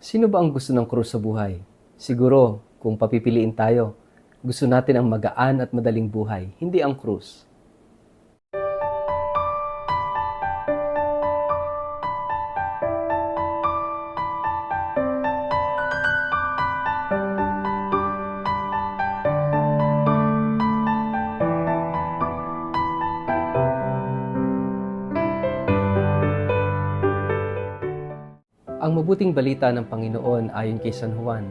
Sino ba ang gusto ng krus sa buhay? Siguro, kung papipiliin tayo, gusto natin ang magaan at madaling buhay, hindi ang krus. Ang mabuting balita ng Panginoon ayon kay San Juan,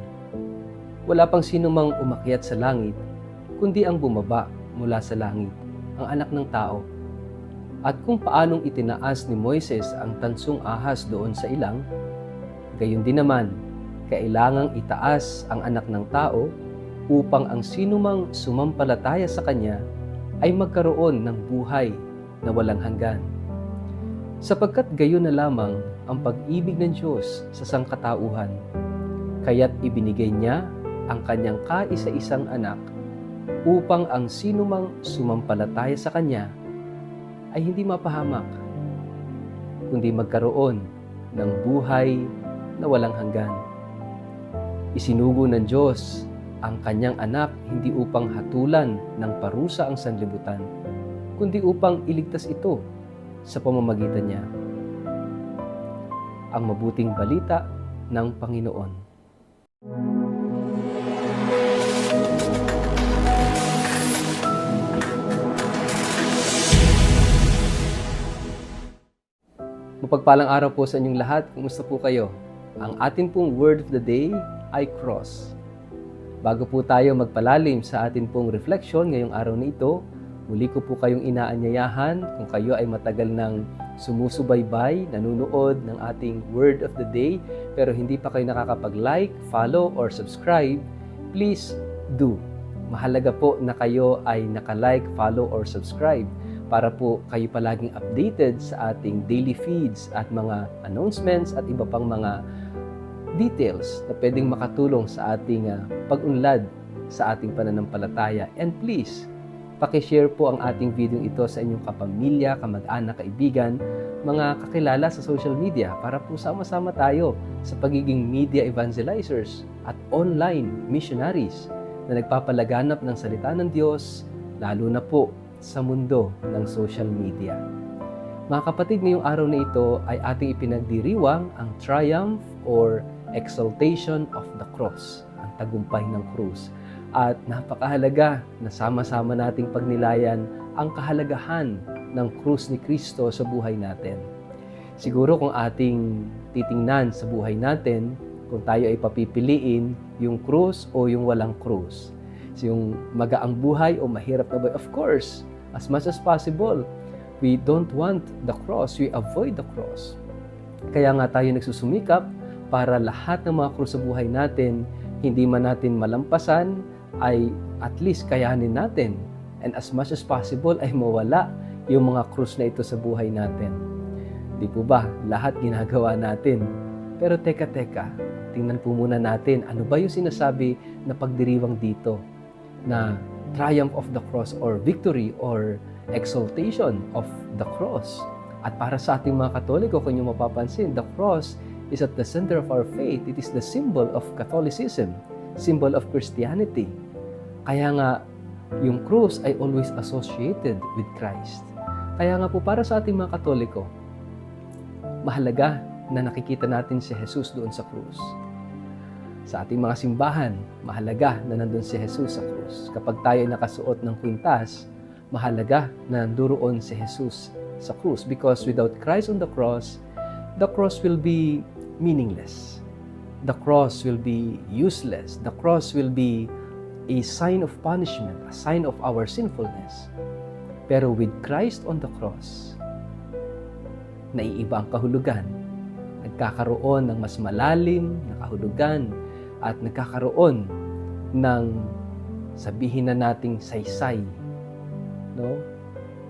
wala pang sino mang umakyat sa langit, kundi ang bumaba mula sa langit, ang anak ng tao. At kung paanong itinaas ni Moises ang tansong ahas doon sa ilang, gayon din naman, kailangang itaas ang anak ng tao upang ang sinumang sumampalataya sa kanya ay magkaroon ng buhay na walang hanggan. Sapagkat gayon na lamang ang pag-ibig ng Diyos sa sangkatauhan, kaya't ibinigay niya ang kanyang kaisa-isang anak upang ang sinumang sumampalataya sa kanya ay hindi mapahamak, kundi magkaroon ng buhay na walang hanggan. Isinugo ng Diyos ang kanyang anak hindi upang hatulan ng parusa ang sanlibutan, kundi upang iligtas ito sa pamamagitan niya. Ang mabuting balita ng Panginoon. Mapagpalang araw po sa inyong lahat. Kumusta po kayo? Ang atin pong word of the day ay cross. Bago po tayo magpalalim sa atin pong reflection ngayong araw na ito, muli ko po kayong inaanyayahan kung kayo ay matagal ng sumusubaybay, nanonood ng ating word of the day, pero hindi pa kayo nakakapag-like, follow, or subscribe, please do. Mahalaga po na kayo ay naka-like, follow, or subscribe para po kayo palaging updated sa ating daily feeds at mga announcements at iba pang mga details na pwedeng makatulong sa ating pag-unlad sa ating pananampalataya. And please, pakishare po ang ating video ito sa inyong kapamilya, kamag-anak, kaibigan, mga kakilala sa social media para po sama-sama tayo sa pagiging media evangelizers at online missionaries na nagpapalaganap ng salita ng Diyos, lalo na po sa mundo ng social media. Mga kapatid, ngayong araw na ito ay ating ipinagdiriwang ang triumph or exaltation of the cross, ang tagumpay ng krus. At napakahalaga na sama-sama nating pagnilayan ang kahalagahan ng krus ni Kristo sa buhay natin. Siguro kung ating titingnan sa buhay natin, kung tayo ay papipiliin, yung krus o yung walang krus. So yung magaang buhay o mahirap na buhay, of course, as much as possible, we don't want the cross, we avoid the cross. Kaya nga tayo nagsusumikap para lahat ng mga krus sa buhay natin, hindi man natin malampasan, ay at least kayanin natin, and as much as possible ay mawala yung mga krus na ito sa buhay natin. Di po ba? Lahat ginagawa natin. Pero teka, tingnan po muna natin, ano ba yung sinasabi na pagdiriwang dito na triumph of the cross or victory or exaltation of the cross. At para sa ating mga Katoliko, kung nyo mapapansin, the cross is at the center of our faith. It is the symbol of Catholicism, symbol of Christianity. Kaya nga, yung krus ay always associated with Christ. Kaya nga po para sa ating mga Katoliko, mahalaga na nakikita natin si Jesus doon sa krus. Sa ating mga simbahan, mahalaga na nandun si Jesus sa krus. Kapag tayo ay nakasuot ng kwintas, mahalaga na nanduroon si Jesus sa krus. Because without Christ on the cross will be meaningless. The cross will be useless. The cross will be a sign of punishment, a sign of our sinfulness. Pero with Christ on the cross, naiiba ang kahulugan. Nagkakaroon ng mas malalim na kahulugan at nagkakaroon ng sabihin na nating saysay, no?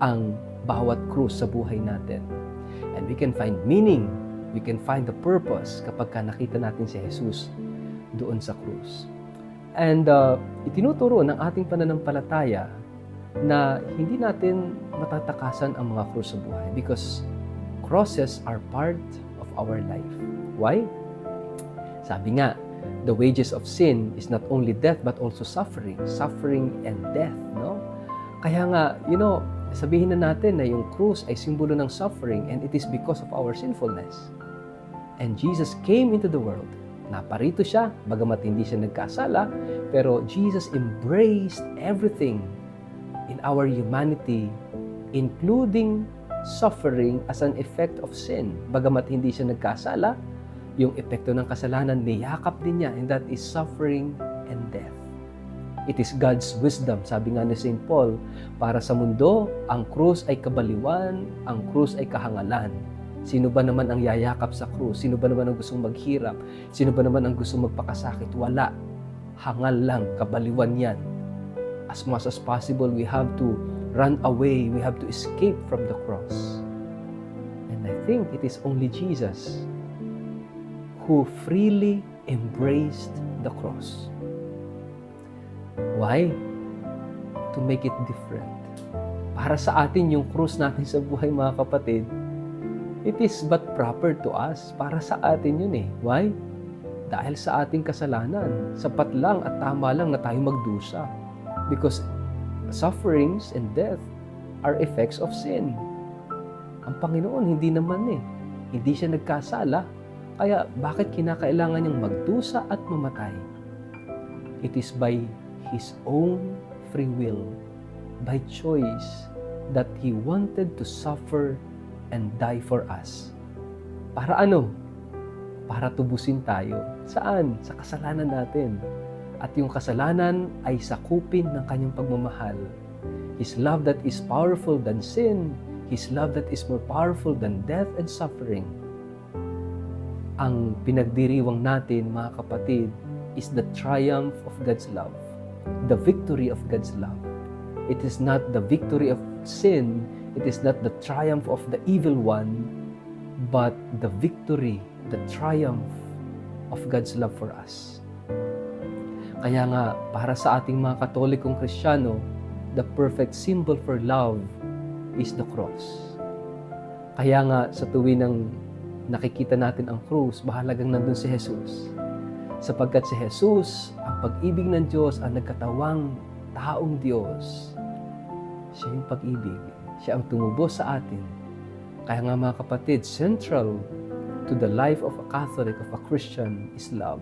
Ang bawat krus sa buhay natin. And we can find meaning, we can find the purpose kapag nakita natin si Jesus doon sa krus. And itinuturo ng ating pananampalataya na hindi natin matatakasan ang mga krus sa buhay because crosses are part of our life. Why? Sabi nga, the wages of sin is not only death but also suffering. Suffering and death, no? Kaya nga, sabihin na natin na yung krus ay simbolo ng suffering and it is because of our sinfulness. And Jesus came into the world. Naparito siya, bagamat hindi siya nagkasala, pero Jesus embraced everything in our humanity, including suffering as an effect of sin. Bagamat hindi siya nagkasala, yung epekto ng kasalanan, niyakap din niya, and that is suffering and death. It is God's wisdom, sabi nga ni St. Paul, para sa mundo, ang krus ay kabaliwan, ang krus ay kahangalan. Sino ba naman ang yayakap sa krus? Sino ba naman ang gustong maghirap? Sino ba naman ang gustong magpakasakit? Wala. Hangal lang, kabaliwan yan. As much as possible, we have to run away, we have to escape from the cross. And I think it is only Jesus who freely embraced the cross. Why? To make it different. Para sa atin, yung krus natin sa buhay, mga kapatid, it is but proper to us. Para sa atin yun eh. Why? Dahil sa ating kasalanan, sapat lang at tama lang na tayo magdusa. Because sufferings and death are effects of sin. Ang Panginoon, hindi naman eh. Hindi siya nagkasala. Kaya bakit kinakailangan niyang magdusa at mamatay? It is by His own free will, by choice, that He wanted to suffer and die for us. Para ano? Para tubusin tayo. Saan? Sa kasalanan natin. At yung kasalanan ay sakupin ng Kanyang pagmamahal. His love that is powerful than sin, His love that is more powerful than death and suffering. Ang pinagdiriwang natin, mga kapatid, is the triumph of God's love, the victory of God's love. It is not the victory of sin, it is not the triumph of the evil one, but the victory, the triumph of God's love for us. Kaya nga, para sa ating mga Katolikong Kristiyano, the perfect symbol for love is the cross. Kaya nga, sa tuwin ng nakikita natin ang krus, mahalagang nandun si Jesus. Sapagkat si Jesus, ang pag-ibig ng Diyos, ang nagkatawang taong Diyos. Siya yung pag-ibig. Siya ang tumubos sa atin. Kaya nga mga kapatid, central to the life of a Catholic, of a Christian, is love.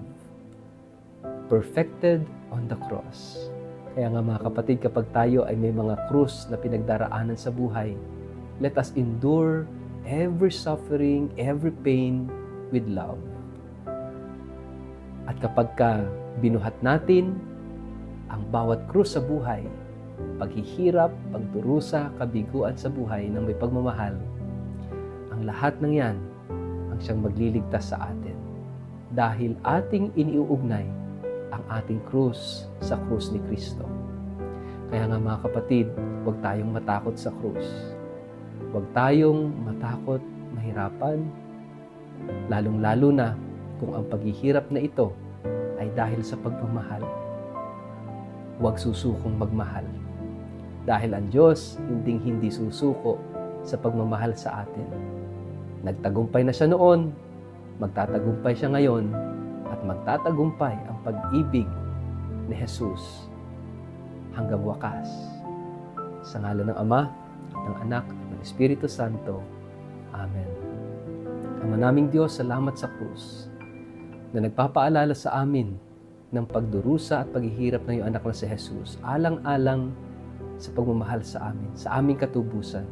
Perfected on the cross. Kaya nga mga kapatid, kapag tayo ay may mga krus na pinagdaraanan sa buhay, let us endure every suffering, every pain with love. At kapag binuhat natin ang bawat krus sa buhay, paghihirap, pagdurusa, kabiguan sa buhay ng may pagmamahal, ang lahat ng yan ang siyang magliligtas sa atin. Dahil ating iniuugnay ang ating krus sa krus ni Kristo. Kaya nga mga kapatid, huwag tayong matakot sa krus. Huwag tayong matakot, mahirapan, lalong-lalo na kung ang paghihirap na ito ay dahil sa pagmamahal. Huwag susukong magmahal. Dahil ang Diyos hindi susuko sa pagmamahal sa atin. Nagtagumpay na siya noon, magtatagumpay siya ngayon, at magtatagumpay ang pag-ibig ni Jesus hanggang wakas. Sa ngalan ng Ama, at ng Anak, at ng Espiritu Santo. Amen. Ama naming Diyos, salamat sa krus na nagpapaalala sa amin ng pagdurusa at paghihirap ng iyong anak na si Jesus, alang-alang sa pagmamahal sa amin, sa aming katubusan.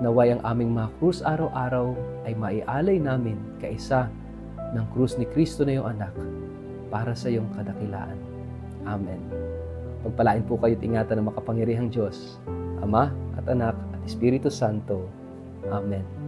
Naway ang aming mga krus araw-araw ay maialay namin kaisa ng krus ni Kristo na iyong anak para sa iyong kadakilaan. Amen. Pagpalain po kayo't ingatan ng makapangyarihang Diyos, Ama at Anak at Espiritu Santo. Amen.